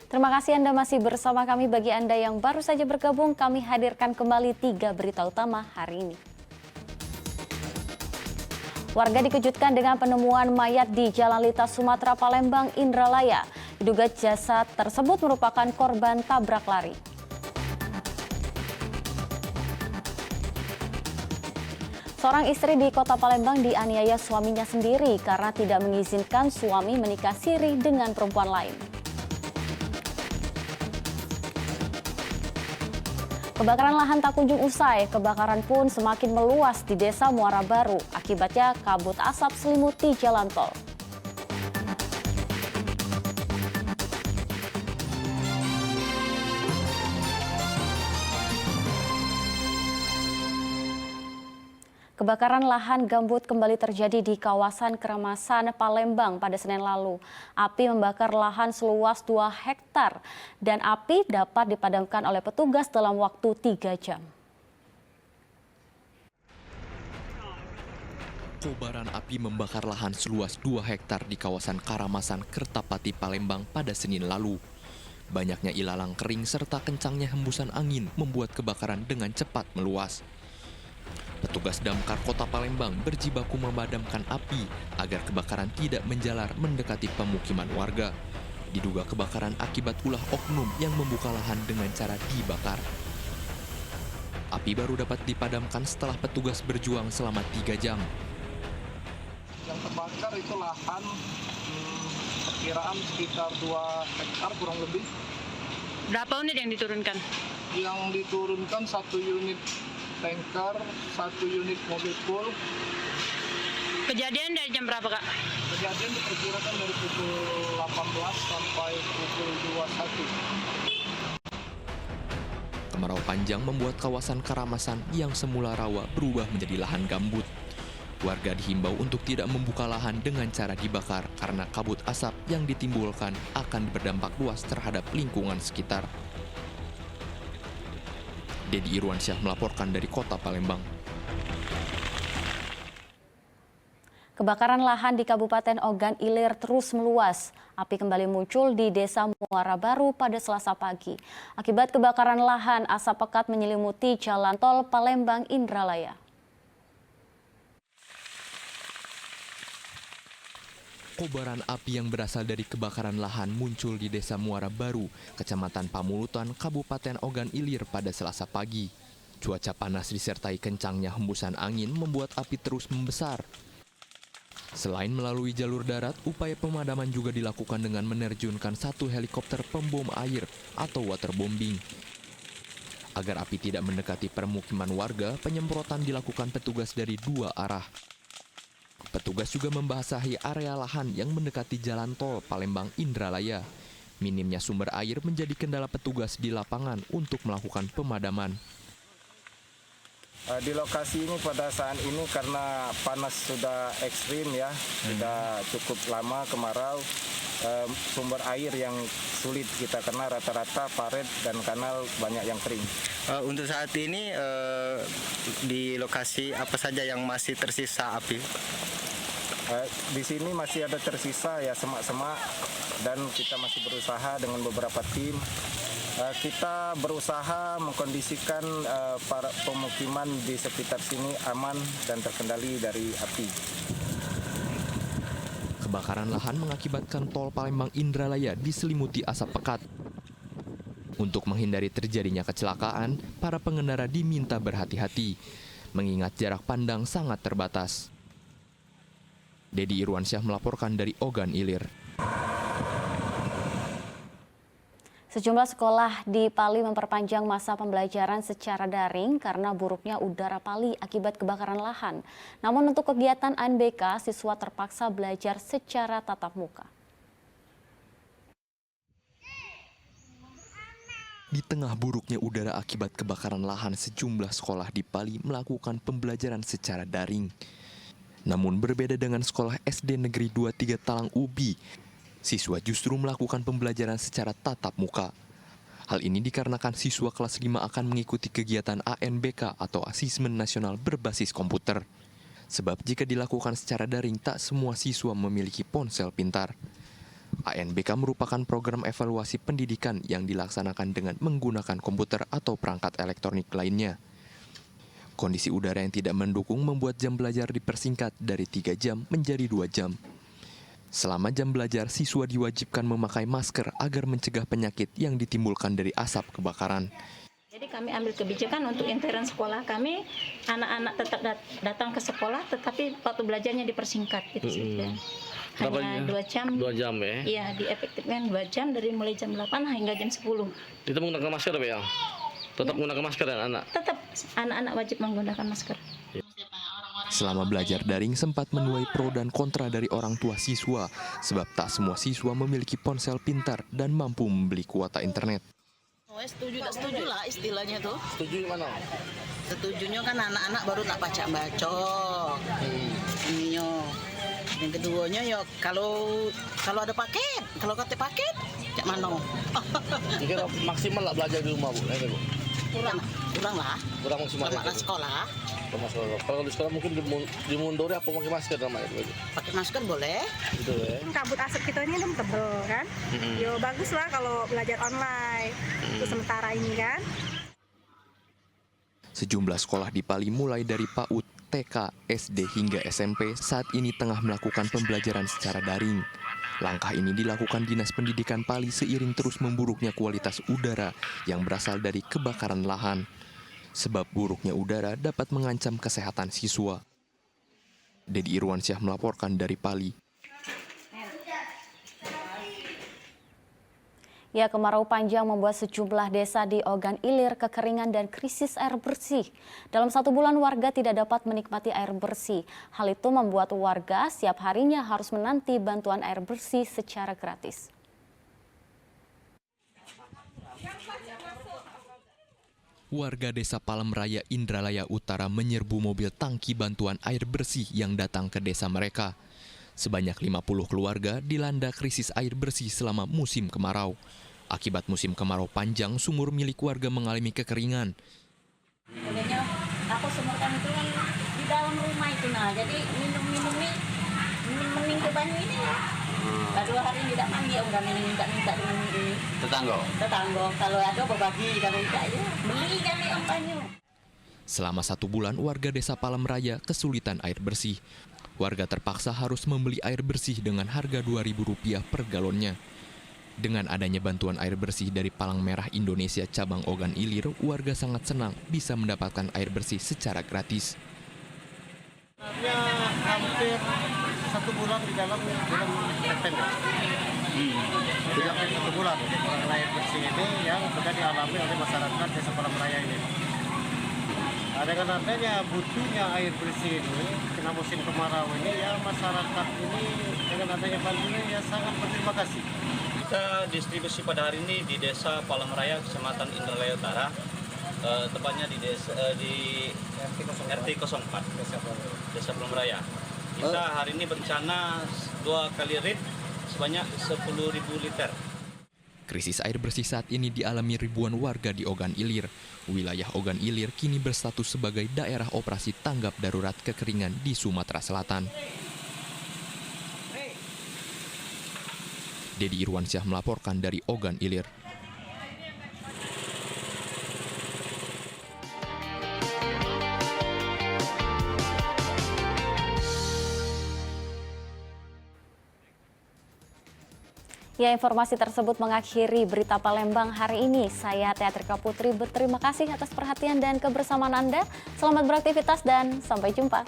Terima kasih Anda masih bersama kami. Bagi Anda yang baru saja bergabung, kami hadirkan kembali 3 berita utama hari ini. Warga dikejutkan dengan penemuan mayat di Jalan Lintas Sumatera Palembang, Indralaya. Diduga jasad tersebut merupakan korban tabrak lari. Seorang istri di Kota Palembang dianiaya suaminya sendiri karena tidak mengizinkan suami menikah siri dengan perempuan lain. Kebakaran lahan tak kunjung usai, kebakaran pun semakin meluas di Desa Muara Baru. Akibatnya kabut asap selimuti jalan tol. Kebakaran lahan gambut kembali terjadi di kawasan Keramasan, Palembang pada Senin lalu. Api membakar lahan seluas 2 hektar dan api dapat dipadamkan oleh petugas dalam waktu 3 jam. Kobaran api membakar lahan seluas 2 hektar di kawasan Karamasan, Kertapati, Palembang pada Senin lalu. Banyaknya ilalang kering serta kencangnya hembusan angin membuat kebakaran dengan cepat meluas. Petugas damkar Kota Palembang berjibaku memadamkan api agar kebakaran tidak menjalar mendekati pemukiman warga. Diduga kebakaran akibat ulah oknum yang membuka lahan dengan cara dibakar. Api baru dapat dipadamkan setelah petugas berjuang selama 3 jam. Yang terbakar itu lahan perkiraan sekitar 2 hektar kurang lebih. Berapa unit yang diturunkan? Yang diturunkan 1 unit tanker, 1 unit mobil full. Kejadian dari jam berapa, Kak? Kejadian diperkirakan dari pukul 18 sampai pukul 21. Kemarau panjang membuat kawasan Karamasan yang semula rawa berubah menjadi lahan gambut. Warga dihimbau untuk tidak membuka lahan dengan cara dibakar karena kabut asap yang ditimbulkan akan berdampak luas terhadap lingkungan sekitar. Dedi Irwansyah melaporkan dari Kota Palembang. Kebakaran lahan di Kabupaten Ogan Ilir terus meluas. Api kembali muncul di Desa Muara Baru pada Selasa pagi. Akibat kebakaran lahan, asap pekat menyelimuti jalan tol Palembang Indralaya. Kobaran api yang berasal dari kebakaran lahan muncul di Desa Muara Baru, Kecamatan Pamulutan, Kabupaten Ogan Ilir pada Selasa pagi. Cuaca panas disertai kencangnya hembusan angin membuat api terus membesar. Selain melalui jalur darat, upaya pemadaman juga dilakukan dengan menerjunkan 1 helikopter pembom air atau waterbombing. Agar api tidak mendekati permukiman warga, penyemprotan dilakukan petugas dari 2 arah. Petugas juga membasahi area lahan yang mendekati jalan tol Palembang Indralaya. Minimnya sumber air menjadi kendala petugas di lapangan untuk melakukan pemadaman. Di lokasi ini pada saat ini karena panas sudah ekstrim ya, sudah cukup lama kemarau, sumber air yang sulit kita karena rata-rata parit dan kanal banyak yang kering. Untuk saat ini di lokasi apa saja yang masih tersisa api? Di sini masih ada tersisa ya semak-semak dan kita masih berusaha dengan beberapa tim. Kita berusaha mengkondisikan para pemukiman di sekitar sini aman dan terkendali dari api. Kebakaran lahan mengakibatkan tol Palembang Indralaya diselimuti asap pekat. Untuk menghindari terjadinya kecelakaan, para pengendara diminta berhati-hati, mengingat jarak pandang sangat terbatas. Dedi Irwansyah melaporkan dari Ogan Ilir. Sejumlah sekolah di Pali memperpanjang masa pembelajaran secara daring karena buruknya udara Pali akibat kebakaran lahan. Namun untuk kegiatan UNBK, siswa terpaksa belajar secara tatap muka. Di tengah buruknya udara akibat kebakaran lahan, sejumlah sekolah di Pali melakukan pembelajaran secara daring. Namun berbeda dengan sekolah SD Negeri 23 Talang Ubi, siswa justru melakukan pembelajaran secara tatap muka. Hal ini dikarenakan siswa kelas 5 akan mengikuti kegiatan ANBK atau Asesmen Nasional Berbasis Komputer. Sebab jika dilakukan secara daring, tak semua siswa memiliki ponsel pintar. ANBK merupakan program evaluasi pendidikan yang dilaksanakan dengan menggunakan komputer atau perangkat elektronik lainnya. Kondisi udara yang tidak mendukung membuat jam belajar dipersingkat dari 3 jam menjadi 2 jam. Selama jam belajar, siswa diwajibkan memakai masker agar mencegah penyakit yang ditimbulkan dari asap kebakaran. Jadi kami ambil kebijakan untuk intern sekolah kami, anak-anak tetap datang ke sekolah, tetapi waktu belajarnya dipersingkat gitu saja. Hanya 2 jam. 2 jam ya? Iya, diefektifkan 2 jam dari mulai jam 8 hingga jam 10. Kita menggunakan masker ya? Tetap menggunakan masker ya anak? Tetap anak-anak wajib menggunakan masker. Selama belajar daring sempat menuai pro dan kontra dari orang tua siswa, sebab tak semua siswa memiliki ponsel pintar dan mampu membeli kuota internet. Setuju tak setuju lah istilahnya tuh. Setuju mana? Setujunya kan anak-anak baru nak baca-baca. Yang keduanya ya kalau ada paket, kalau kata paket, cak mana? Kira maksimal lah belajar di rumah Bu? Kurang lah. Kurang maksimal. Sama sekolah. Kalau di sekolah mungkin dimunduri apa pakai masker namanya? Pakai masker boleh. Gitu ya. Kabut asap kita ini kan tebel kan. Yo bagus lah kalau belajar online. Untuk sementara ini kan. Sejumlah sekolah di Pali mulai dari PAUD, TK, SD hingga SMP saat ini tengah melakukan pembelajaran secara daring. Langkah ini dilakukan Dinas Pendidikan Pali seiring terus memburuknya kualitas udara yang berasal dari kebakaran lahan. Sebab buruknya udara dapat mengancam kesehatan siswa. Dedi Irwansyah melaporkan dari Pali. Ya, kemarau panjang membuat sejumlah desa di Ogan Ilir kekeringan dan krisis air bersih. Dalam 1 bulan warga tidak dapat menikmati air bersih. Hal itu membuat warga setiap harinya harus menanti bantuan air bersih secara gratis. Warga desa Palem Raya Indralaya Utara menyerbu mobil tangki bantuan air bersih yang datang ke desa mereka. Sebanyak 50 keluarga dilanda krisis air bersih selama musim kemarau. Akibat musim kemarau panjang, sumur milik warga mengalami kekeringan. Kemudian aku sumurkan itu kan di dalam rumah itu jadi minum nih, mending ke banyu ini ya. 2 hari tidak mandi, udah minta ini. Tetangga, kalau ada berbagi, kalau tidak ya beli jadi banyu. Selama 1 bulan, warga desa Palem Raya kesulitan air bersih. Warga terpaksa harus membeli air bersih dengan harga Rp2.000 per galonnya. Dengan adanya bantuan air bersih dari Palang Merah Indonesia cabang Ogan Ilir, warga sangat senang bisa mendapatkan air bersih secara gratis. Hampir 1 bulan di dalam September. Tidak 1 bulan kekurangan air bersih ini yang sudah dialami oleh masyarakat desa Palem Raya ini. Dengan adanya butuhnya air bersih ini, kena musim kemarau ini, ya masyarakat ini dengan adanya bantuan ya sangat berterima kasih. Kita distribusi pada hari ini di Desa Palem Raya, Kecamatan Indralaya Utara, tepatnya di RT 04, Desa Palem Raya. Kita hari ini berencana 2 kali rit sebanyak 10.000 liter. Krisis air bersih saat ini dialami ribuan warga di Ogan Ilir. Wilayah Ogan Ilir kini berstatus sebagai daerah operasi tanggap darurat kekeringan di Sumatera Selatan. Dedi Irwansyah melaporkan dari Ogan Ilir. Ya, informasi tersebut mengakhiri berita Palembang hari ini. Saya Teatrika Putri berterima kasih atas perhatian dan kebersamaan Anda. Selamat beraktivitas dan sampai jumpa.